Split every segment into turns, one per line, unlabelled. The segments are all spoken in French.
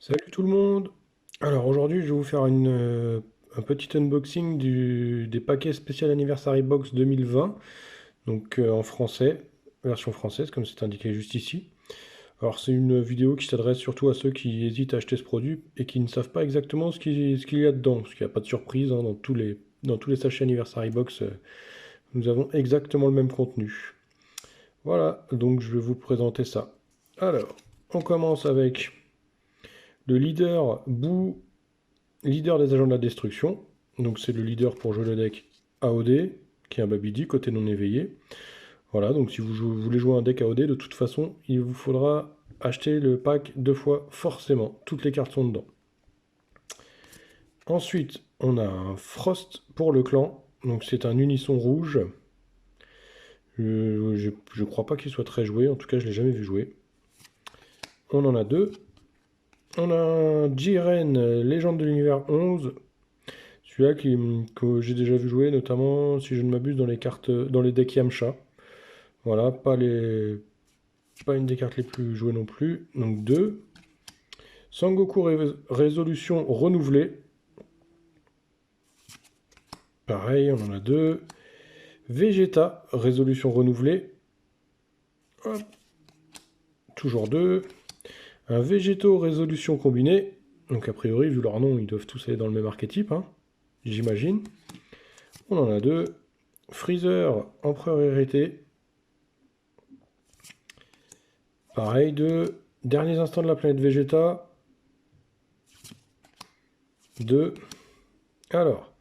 Salut tout le monde! Alors aujourd'hui je vais vous faire un petit unboxing des paquets Special Anniversary Box 2020, donc en français, version française comme c'est indiqué juste ici. Alors c'est une vidéo qui s'adresse surtout à ceux qui hésitent à acheter ce produit et qui ne savent pas exactement ce qu'il y a dedans, parce qu'il n'y a pas de surprise, hein, dans tous les sachets Anniversary Box, nous avons exactement le même contenu. Voilà, donc je vais vous présenter ça. Alors, on commence avec le leader des agents de la destruction. Donc c'est le leader pour jouer le deck AOD, qui est un Babidi, côté non éveillé. Voilà, donc si vous voulez jouer un deck AOD, de toute façon, il vous faudra acheter le pack 2 fois forcément. Toutes les cartes sont dedans. Ensuite, on a un Frost pour le clan. Donc c'est un unisson rouge. Je crois pas qu'il soit très joué, en tout cas je l'ai jamais vu jouer. On en a deux. On a un Jiren, légende de l'univers 11. Celui-là que j'ai déjà vu jouer, notamment, si je ne m'abuse, dans les decks Yamcha. Voilà, pas une des cartes les plus jouées non plus. Donc deux. Sangoku résolution renouvelée. Pareil, on en a deux. Vegeta résolution renouvelée. Hop, toujours deux. Un Végéto résolution combinée. Donc a priori, vu leur nom, ils doivent tous aller dans le même archétype, hein, j'imagine. On en a deux. Freezer, empereur hérité. Pareil, deux. Derniers instants de la planète Vegeta. Deux. Alors,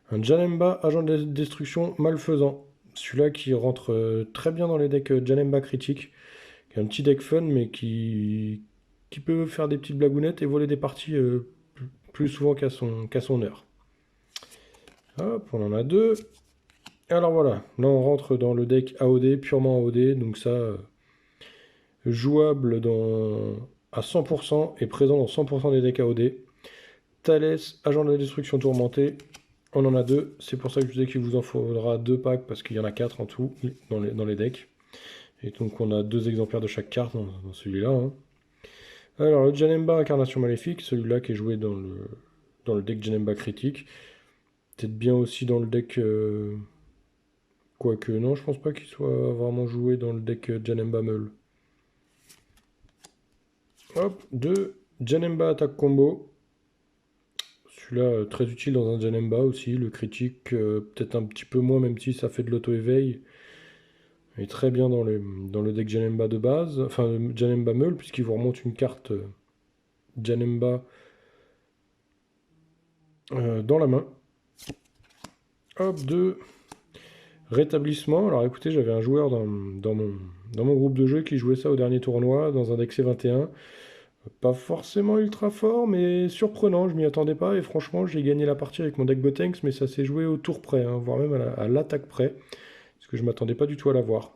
un Janemba, agent de destruction malfaisant. Celui-là qui rentre très bien dans les decks Janemba critiques. Qui est un petit deck fun, mais qui peut faire des petites blagounettes et voler des parties plus souvent qu'à son heure. Hop, on en a deux. Alors voilà, là on rentre dans le deck AOD, purement AOD, donc ça, jouable à 100% et présent dans 100% des decks AOD. Thalès, agent de la destruction tourmentée, on en a deux, c'est pour ça que je disais qu'il vous en faudra deux packs, parce qu'il y en a quatre en tout dans les decks. Et donc on a deux exemplaires de chaque carte dans celui-là, hein. Alors le Janemba Incarnation Maléfique, celui-là qui est joué dans le deck Janemba critique. Peut-être bien aussi dans le deck... Quoique non, je pense pas qu'il soit vraiment joué dans le deck Janemba Meul. Hop, 2. Janemba attaque combo. Celui-là, très utile dans un Janemba aussi. Le critique, peut-être un petit peu moins, même si ça fait de l'auto-éveil. Il est très bien dans le deck Janemba de base. Enfin, Janemba Meul, puisqu'il vous remonte une carte Janemba dans la main. Hop, 2. Rétablissement. Alors écoutez, j'avais un joueur dans mon groupe de jeu qui jouait ça au dernier tournoi, dans un deck C21. Pas forcément ultra fort, mais surprenant, je m'y attendais pas, et franchement, j'ai gagné la partie avec mon deck Gotenks, mais ça s'est joué au tour près, hein, voire même à l'attaque près, parce que je m'attendais pas du tout à l'avoir.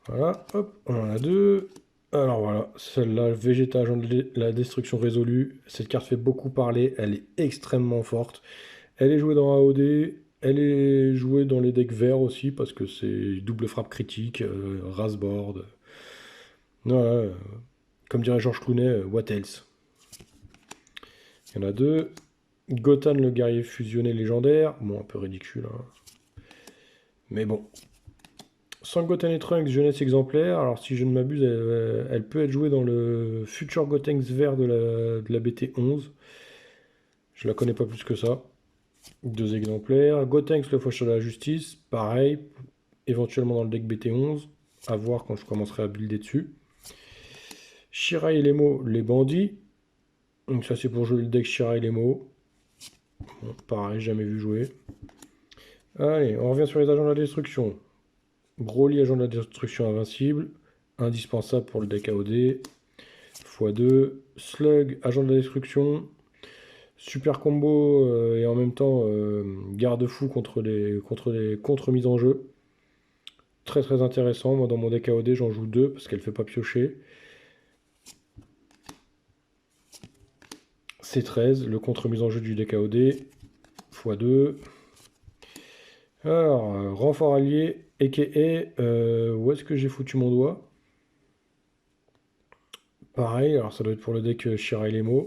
Voilà, hop, on en a deux. Alors voilà, celle-là, Vegeta, agent de la destruction résolue, cette carte fait beaucoup parler, elle est extrêmement forte. Elle est jouée dans AOD, elle est jouée dans les decks verts aussi, parce que c'est double frappe critique, rasboard. Voilà, comme dirait Georges Clooney, what else? Il y en a deux. Gotan, le guerrier fusionné légendaire. Bon, un peu ridicule, hein. Mais bon. Sans Goten et Trunks, jeunesse exemplaire. Alors, si je ne m'abuse, elle peut être jouée dans le futur Gotenks vert de la BT11. Je la connais pas plus que ça. Deux exemplaires. Gotenks, le faucheur de la justice. Pareil. Éventuellement dans le deck BT11. À voir quand je commencerai à builder dessus. Shirai et Lemo, les bandits. Donc, ça, c'est pour jouer le deck Shirai et Lemo. Bon, pareil, jamais vu jouer. Allez, on revient sur les agents de la destruction. Broly, agent de la destruction invincible. Indispensable pour le deck AOD. x2. Slug, agent de la destruction. Super combo et en même temps garde-fou contre les contre-mises en jeu. Très très intéressant. Moi dans mon deck AOD j'en joue deux parce qu'elle fait pas piocher. C13, le contre-mise en jeu du deck AOD. x2. Alors, renfort allié, a.k.a. Où est-ce que j'ai foutu mon doigt? Pareil, alors ça doit être pour le deck Shirai Lemo.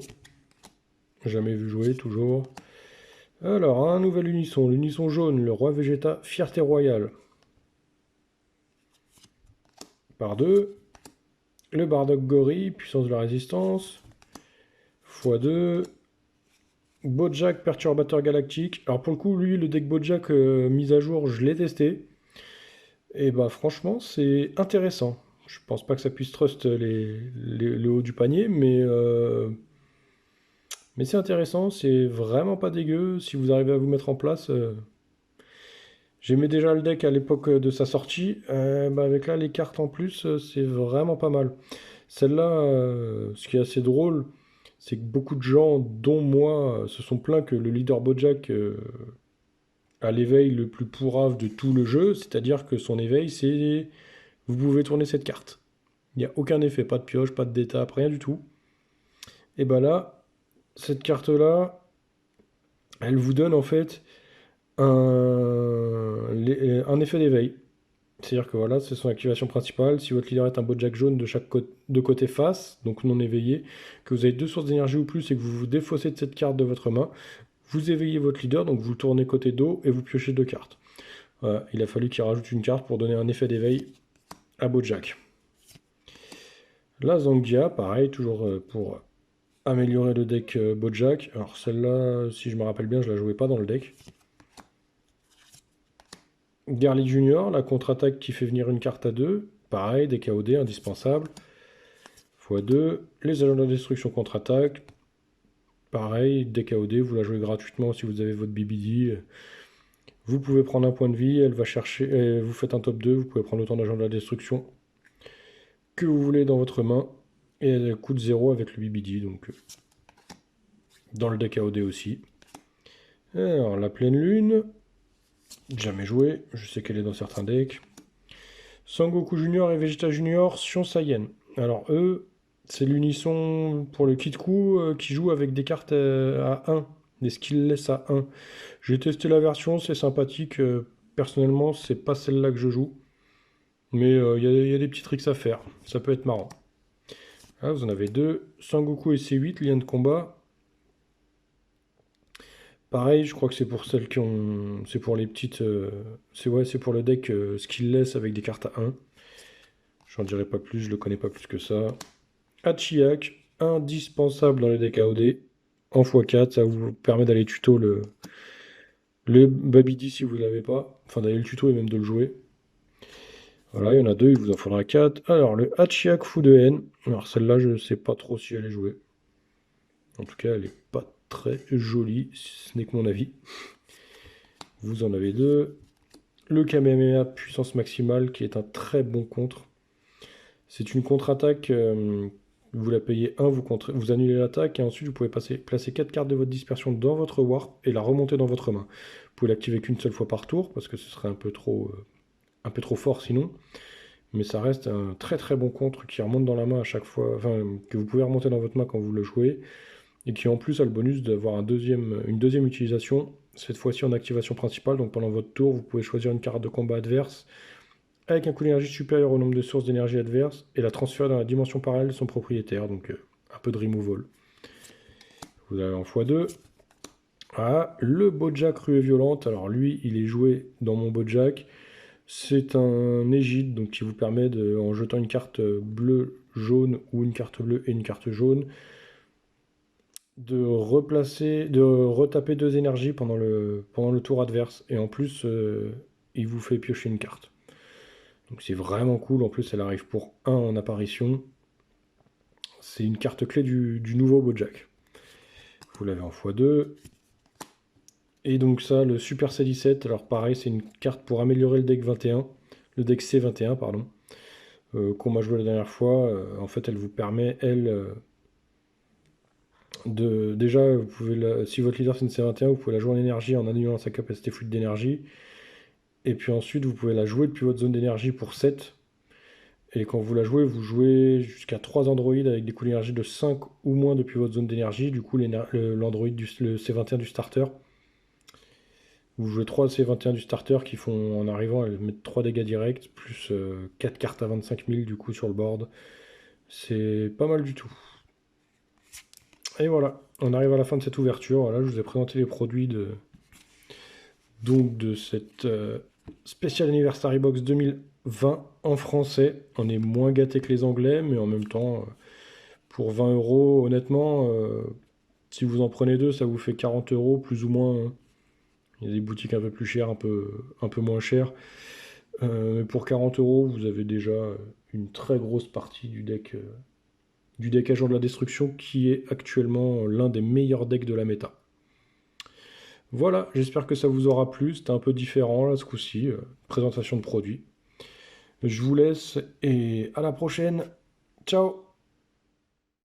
Jamais vu jouer, toujours. Alors, un nouvel unisson. L'unisson jaune, le roi Vegeta, fierté royale. Par 2. Le Bardock Gorille, puissance de la résistance. x2. Bojack, perturbateur galactique. Alors pour le coup, lui, le deck Bojack mis à jour, je l'ai testé. Et bah franchement, c'est intéressant. Je pense pas que ça puisse trust le haut du panier, mais c'est intéressant, c'est vraiment pas dégueu. Si vous arrivez à vous mettre en place, j'aimais déjà le deck à l'époque de sa sortie. Bah, avec là les cartes en plus, c'est vraiment pas mal. Celle-là, ce qui est assez drôle, c'est que beaucoup de gens, dont moi, se sont plaints que le leader Bojack a l'éveil le plus pourrave de tout le jeu, c'est-à-dire que son éveil, c'est vous pouvez tourner cette carte. Il n'y a aucun effet, pas de pioche, pas de d'étape, rien du tout. Et bah là, cette carte-là, elle vous donne en fait un effet d'éveil. C'est-à-dire que voilà, c'est son activation principale. Si votre leader est un Bojack jaune de chaque de côté face, donc non éveillé, que vous avez 2 sources d'énergie ou plus et que vous vous défaussez de cette carte de votre main, vous éveillez votre leader, donc vous tournez côté dos et vous piochez 2 cartes. Voilà, il a fallu qu'il rajoute une carte pour donner un effet d'éveil à Bojack. La Zangia, pareil, toujours pour améliorer le deck Bojack. Alors celle-là, si je me rappelle bien, je la jouais pas dans le deck. Garlic Junior, la contre-attaque qui fait venir une carte à 2. Pareil, des KOD, indispensable. x2. Les agents de destruction contre-attaque. Pareil, des KOD, vous la jouez gratuitement si vous avez votre BBD. Vous pouvez prendre un point de vie, elle va chercher, vous faites un top 2, vous pouvez prendre autant d'agents de la destruction que vous voulez dans votre main. Et elle coûte 0 avec le BBD, donc dans le deck AOD aussi. Alors, la pleine lune, jamais joué, je sais qu'elle est dans certains decks. Sangoku Junior et Vegeta Junior, Sion Saiyan. Alors eux, c'est l'unisson pour le Kit-Coup qui joue avec des cartes à 1, des skillless à 1. J'ai testé la version, c'est sympathique. Personnellement, c'est pas celle-là que je joue. Mais il y a des petits tricks à faire, ça peut être marrant. Là, vous en avez 2. Sangoku et C8, lien de combat. Pareil, je crois que c'est pour celles qui ont. C'est pour les petites. C'est pour le deck skillless avec des cartes à 1. J'en dirai pas plus, je le connais pas plus que ça. Hachiyak, indispensable dans les decks AOD. En x4, ça vous permet d'aller tuto le Babidi si vous ne l'avez pas. Enfin, d'aller le tuto et même de le jouer. Voilà, il y en a 2, il vous en faudra 4. Alors, le Hachiyak Fou de Haine. Alors, celle-là, je ne sais pas trop si elle est jouée. En tout cas, elle n'est pas très jolie, ce n'est que mon avis. Vous en avez 2. Le Kamehameha puissance maximale, qui est un très bon contre. C'est une contre-attaque, vous la payez 1, vous annulez l'attaque, et ensuite vous pouvez placer 4 cartes de votre dispersion dans votre warp et la remonter dans votre main. Vous pouvez l'activer qu'une seule fois par tour, parce que ce serait un peu trop fort sinon. Mais ça reste un très très bon contre qui remonte dans la main à chaque fois, enfin, que vous pouvez remonter dans votre main quand vous le jouez, et qui en plus a le bonus d'avoir une deuxième utilisation, cette fois-ci en activation principale, donc pendant votre tour, vous pouvez choisir une carte de combat adverse, avec un coût d'énergie supérieur au nombre de sources d'énergie adverses, et la transférer dans la dimension parallèle de son propriétaire, donc un peu de removal. Vous avez en x2. Ah, le Bojack Ruée Violente, alors lui, il est joué dans mon Bojack. C'est un égide, donc qui vous permet, en jetant une carte bleue, jaune, ou une carte bleue et une carte jaune, de retaper 2 énergies pendant le tour adverse. Et en plus, il vous fait piocher une carte. Donc c'est vraiment cool, en plus elle arrive pour 1 en apparition. C'est une carte clé du nouveau Bojack. Vous l'avez en x2. Et donc ça, le Super C17, alors pareil, c'est une carte pour améliorer le deck 21. Le deck C21, pardon. Qu'on m'a joué la dernière fois. En fait, elle vous permet, de... Déjà, si votre leader c'est une C21, vous pouvez la jouer en énergie en annulant sa capacité fluide d'énergie. Et puis ensuite, vous pouvez la jouer depuis votre zone d'énergie pour 7. Et quand vous la jouez, vous jouez jusqu'à 3 androïdes avec des coûts d'énergie de 5 ou moins depuis votre zone d'énergie. Du coup, l'android le C21 du starter. Vous jouez 3 C21 du starter qui font, en arrivant, à mettre 3 dégâts directs, plus 4 cartes à 25 000 du coup sur le board. C'est pas mal du tout. Et voilà, on arrive à la fin de cette ouverture. Voilà, je vous ai présenté les produits de cette Special Anniversary Box 2020 en français. On est moins gâté que les Anglais, mais en même temps, pour 20 euros, honnêtement, si vous en prenez deux, ça vous fait 40 euros, plus ou moins, hein. Il y a des boutiques un peu plus chères, un peu moins chères. Mais pour 40 euros, vous avez déjà une très grosse partie du deck Agent de la Destruction, qui est actuellement l'un des meilleurs decks de la méta. Voilà, j'espère que ça vous aura plu. C'était un peu différent là ce coup-ci. Présentation de produits. Je vous laisse et à la prochaine. Ciao!